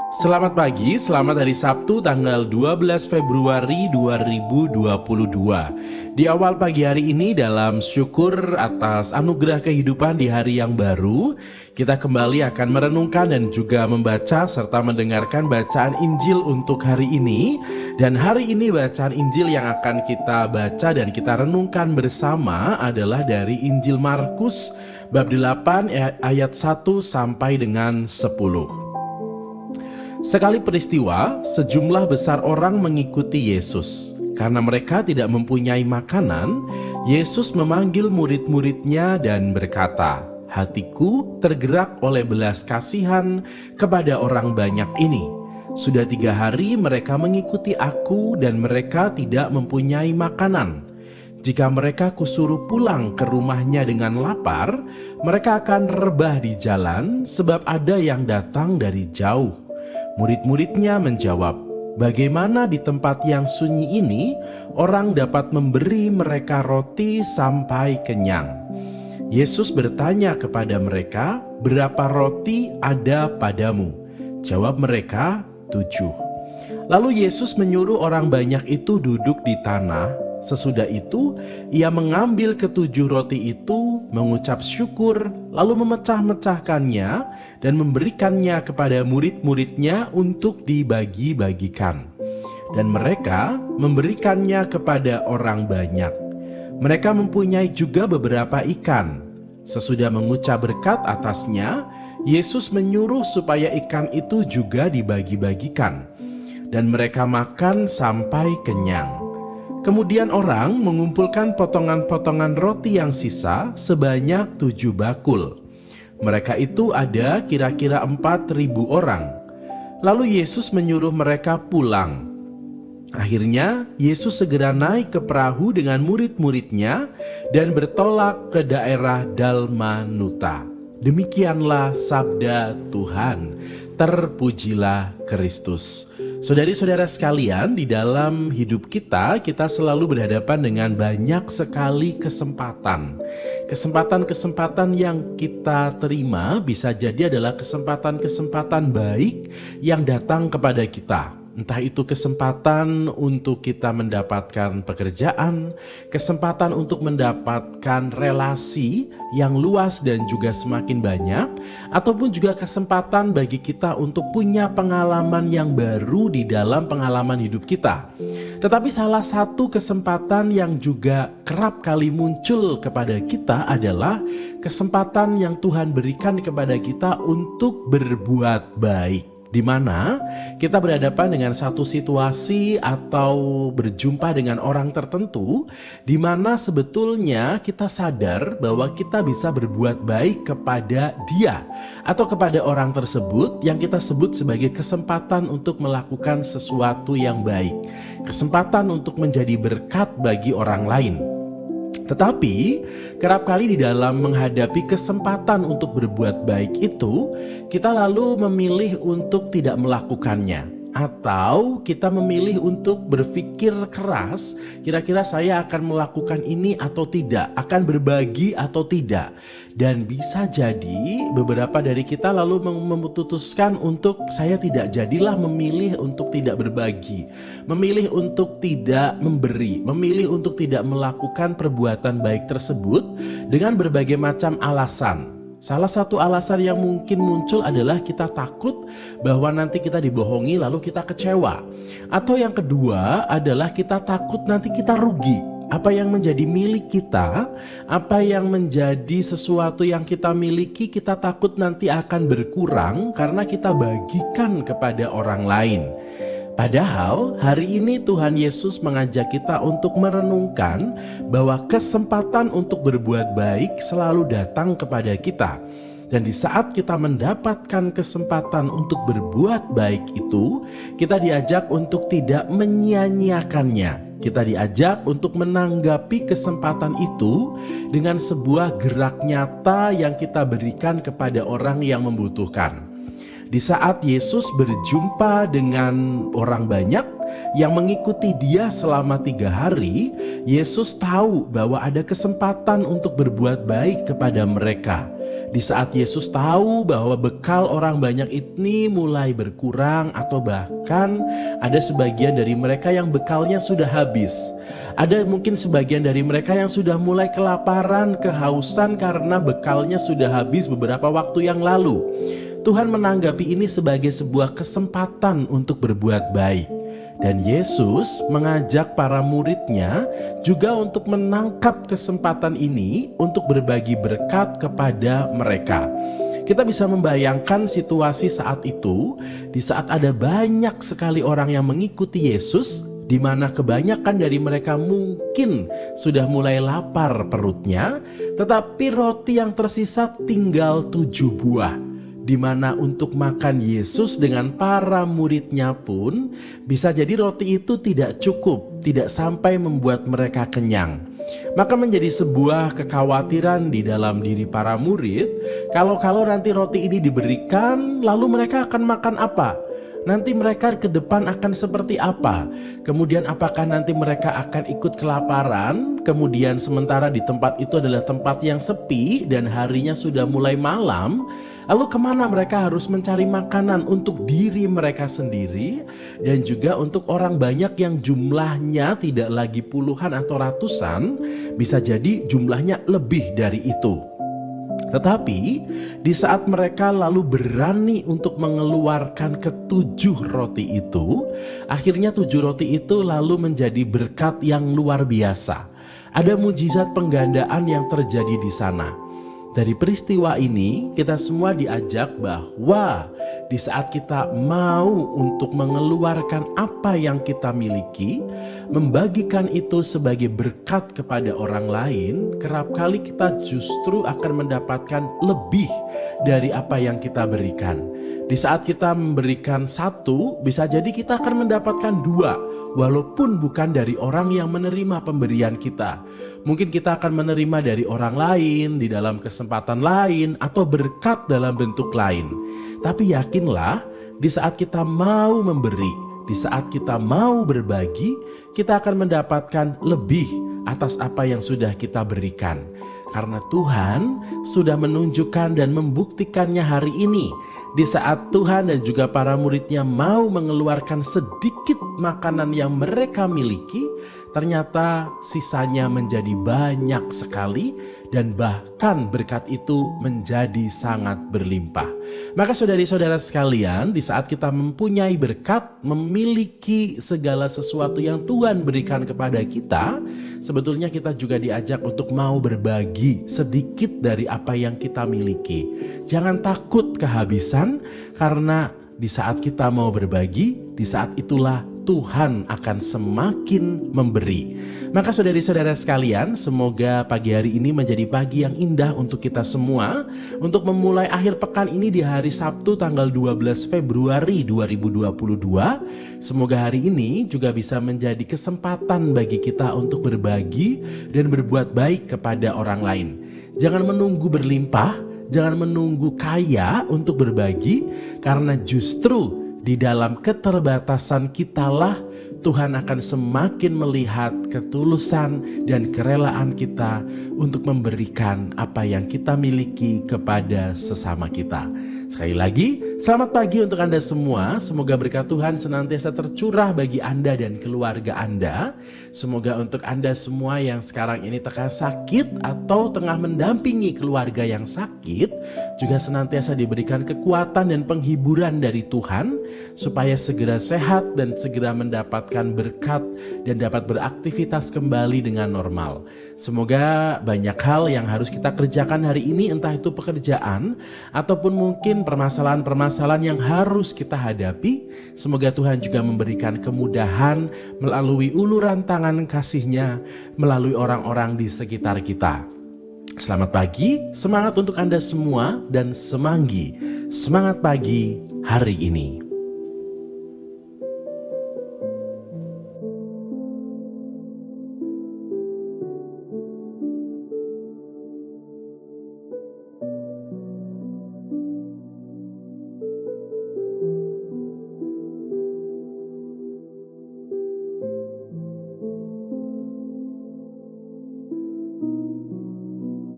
Selamat pagi, selamat hari Sabtu tanggal 12 Februari 2022. Di awal pagi hari ini dalam syukur atas anugerah kehidupan di hari yang baru, kita kembali akan merenungkan dan juga membaca serta mendengarkan bacaan Injil untuk hari ini. Dan hari ini bacaan Injil yang akan kita baca dan kita renungkan bersama adalah dari Injil Markus bab 8 ayat 1 sampai dengan 10. Sekali peristiwa, sejumlah besar orang mengikuti Yesus. Karena mereka tidak mempunyai makanan, Yesus memanggil murid-muridnya dan berkata, "Hatiku tergerak oleh belas kasihan kepada orang banyak ini. Sudah 3 hari mereka mengikuti aku dan mereka tidak mempunyai makanan. Jika mereka kusuruh pulang ke rumahnya dengan lapar, mereka akan rebah di jalan sebab ada yang datang dari jauh." Murid-muridnya menjawab, "Bagaimana di tempat yang sunyi ini orang dapat memberi mereka roti sampai kenyang?" Yesus bertanya kepada mereka, "Berapa roti ada padamu?" Jawab mereka, 7. Lalu Yesus menyuruh orang banyak itu duduk di tanah. Sesudah itu, ia mengambil ke-7 roti itu, mengucap syukur, lalu memecah-mecahkannya dan memberikannya kepada murid-muridnya untuk dibagi-bagikan. Dan mereka memberikannya kepada orang banyak. Mereka mempunyai juga beberapa ikan. Sesudah mengucap berkat atasnya, Yesus menyuruh supaya ikan itu juga dibagi-bagikan. Dan mereka makan sampai kenyang. Kemudian orang mengumpulkan potongan-potongan roti yang sisa sebanyak 7 bakul. Mereka itu ada kira-kira 4.000 orang. Lalu Yesus menyuruh mereka pulang. Akhirnya Yesus segera naik ke perahu dengan murid-muridnya dan bertolak ke daerah Dalmanuta. Demikianlah sabda Tuhan. Terpujilah Kristus. Saudari-saudara sekalian, di dalam hidup kita selalu berhadapan dengan banyak sekali kesempatan. Kesempatan-kesempatan yang kita terima bisa jadi adalah kesempatan-kesempatan baik yang datang kepada kita. Entah itu kesempatan untuk kita mendapatkan pekerjaan, kesempatan untuk mendapatkan relasi yang luas dan juga semakin banyak, ataupun juga kesempatan bagi kita untuk punya pengalaman yang baru di dalam pengalaman hidup kita. Tetapi salah satu kesempatan yang juga kerap kali muncul kepada kita adalah kesempatan yang Tuhan berikan kepada kita untuk berbuat baik. Di mana kita berhadapan dengan satu situasi atau berjumpa dengan orang tertentu di mana sebetulnya kita sadar bahwa kita bisa berbuat baik kepada dia atau kepada orang tersebut yang kita sebut sebagai kesempatan untuk melakukan sesuatu yang baik, kesempatan untuk menjadi berkat bagi orang lain. Tetapi kerap kali di dalam menghadapi kesempatan untuk berbuat baik itu, kita lalu memilih untuk tidak melakukannya. Atau kita memilih untuk berpikir keras, kira-kira saya akan melakukan ini atau tidak, akan berbagi atau tidak. Dan bisa jadi beberapa dari kita lalu memutuskan untuk saya tidak jadilah memilih untuk tidak berbagi, memilih untuk tidak memberi, memilih untuk tidak melakukan perbuatan baik tersebut dengan berbagai macam alasan. Salah satu alasan yang mungkin muncul adalah kita takut bahwa nanti kita dibohongi lalu kita kecewa. Atau yang kedua adalah kita takut nanti kita rugi. Apa yang menjadi milik kita, apa yang menjadi sesuatu yang kita miliki, kita takut nanti akan berkurang karena kita bagikan kepada orang lain. Padahal hari ini Tuhan Yesus mengajak kita untuk merenungkan bahwa kesempatan untuk berbuat baik selalu datang kepada kita. Dan di saat kita mendapatkan kesempatan untuk berbuat baik itu, kita diajak untuk tidak menyia-nyiakannya. Kita diajak untuk menanggapi kesempatan itu dengan sebuah gerak nyata yang kita berikan kepada orang yang membutuhkan. Di saat Yesus berjumpa dengan orang banyak yang mengikuti dia selama 3 hari, Yesus tahu bahwa ada kesempatan untuk berbuat baik kepada mereka. Di saat Yesus tahu bahwa bekal orang banyak ini mulai berkurang, atau bahkan ada sebagian dari mereka yang bekalnya sudah habis. Ada mungkin sebagian dari mereka yang sudah mulai kelaparan, kehausan karena bekalnya sudah habis beberapa waktu yang lalu. Tuhan menanggapi ini sebagai sebuah kesempatan untuk berbuat baik. Dan Yesus mengajak para muridnya juga untuk menangkap kesempatan ini untuk berbagi berkat kepada mereka. Kita bisa membayangkan situasi saat itu, di saat ada banyak sekali orang yang mengikuti Yesus, di mana kebanyakan dari mereka mungkin sudah mulai lapar perutnya, tetapi roti yang tersisa tinggal 7 buah. Di mana untuk makan Yesus dengan para muridnya pun bisa jadi roti itu tidak cukup, tidak sampai membuat mereka kenyang. Maka menjadi sebuah kekhawatiran di dalam diri para murid, kalau nanti roti ini diberikan, lalu mereka akan makan apa? Nanti mereka ke depan akan seperti apa? Kemudian apakah nanti mereka akan ikut kelaparan? Kemudian sementara di tempat itu adalah tempat yang sepi dan harinya sudah mulai malam. Lalu kemana mereka harus mencari makanan untuk diri mereka sendiri dan juga untuk orang banyak yang jumlahnya tidak lagi puluhan atau ratusan, bisa jadi jumlahnya lebih dari itu. Tetapi di saat mereka lalu berani untuk mengeluarkan ke-7 roti itu, akhirnya 7 roti itu lalu menjadi berkat yang luar biasa. Ada mujizat penggandaan yang terjadi di sana. Dari peristiwa ini kita semua diajak bahwa di saat kita mau untuk mengeluarkan apa yang kita miliki, membagikan itu sebagai berkat kepada orang lain, kerap kali kita justru akan mendapatkan lebih dari apa yang kita berikan. Di saat kita memberikan 1, bisa jadi kita akan mendapatkan 2, walaupun bukan dari orang yang menerima pemberian kita. Mungkin kita akan menerima dari orang lain, di dalam kesempatan lain, atau berkat dalam bentuk lain. Tapi yakinlah, di saat kita mau memberi, di saat kita mau berbagi, kita akan mendapatkan lebih atas apa yang sudah kita berikan. Karena Tuhan sudah menunjukkan dan membuktikannya hari ini. Di saat Tuhan dan juga para muridnya mau mengeluarkan sedikit makanan yang mereka miliki, ternyata sisanya menjadi banyak sekali dan bahkan berkat itu menjadi sangat berlimpah. Maka saudari-saudara sekalian, di saat kita mempunyai berkat, memiliki segala sesuatu yang Tuhan berikan kepada kita, sebetulnya kita juga diajak untuk mau berbagi sedikit dari apa yang kita miliki. Jangan takut kehabisan, karena di saat kita mau berbagi, di saat itulah Tuhan akan semakin memberi. Maka saudari-saudara sekalian, semoga pagi hari ini menjadi pagi yang indah untuk kita semua, untuk memulai akhir pekan ini di hari Sabtu tanggal 12 Februari 2022. Semoga hari ini juga bisa menjadi kesempatan bagi kita untuk berbagi dan berbuat baik kepada orang lain. Jangan menunggu berlimpah, jangan menunggu kaya untuk berbagi, karena justru di dalam keterbatasan kitalah Tuhan akan semakin melihat ketulusan dan kerelaan kita untuk memberikan apa yang kita miliki kepada sesama kita. Sekali lagi, selamat pagi untuk Anda semua. Semoga berkat Tuhan senantiasa tercurah bagi Anda dan keluarga Anda. Semoga untuk Anda semua yang sekarang ini tengah sakit atau tengah mendampingi keluarga yang sakit, juga senantiasa diberikan kekuatan dan penghiburan dari Tuhan, supaya segera sehat dan segera mendapatkan berkat dan dapat beraktivitas kembali dengan normal. Semoga banyak hal yang harus kita kerjakan hari ini, entah itu pekerjaan ataupun mungkin permasalahan-permasalahan yang harus kita hadapi. Semoga Tuhan juga memberikan kemudahan melalui uluran tangan kasih-Nya, melalui orang-orang di sekitar kita. Selamat pagi, semangat untuk Anda semua, dan semanggi. Semangat pagi hari ini.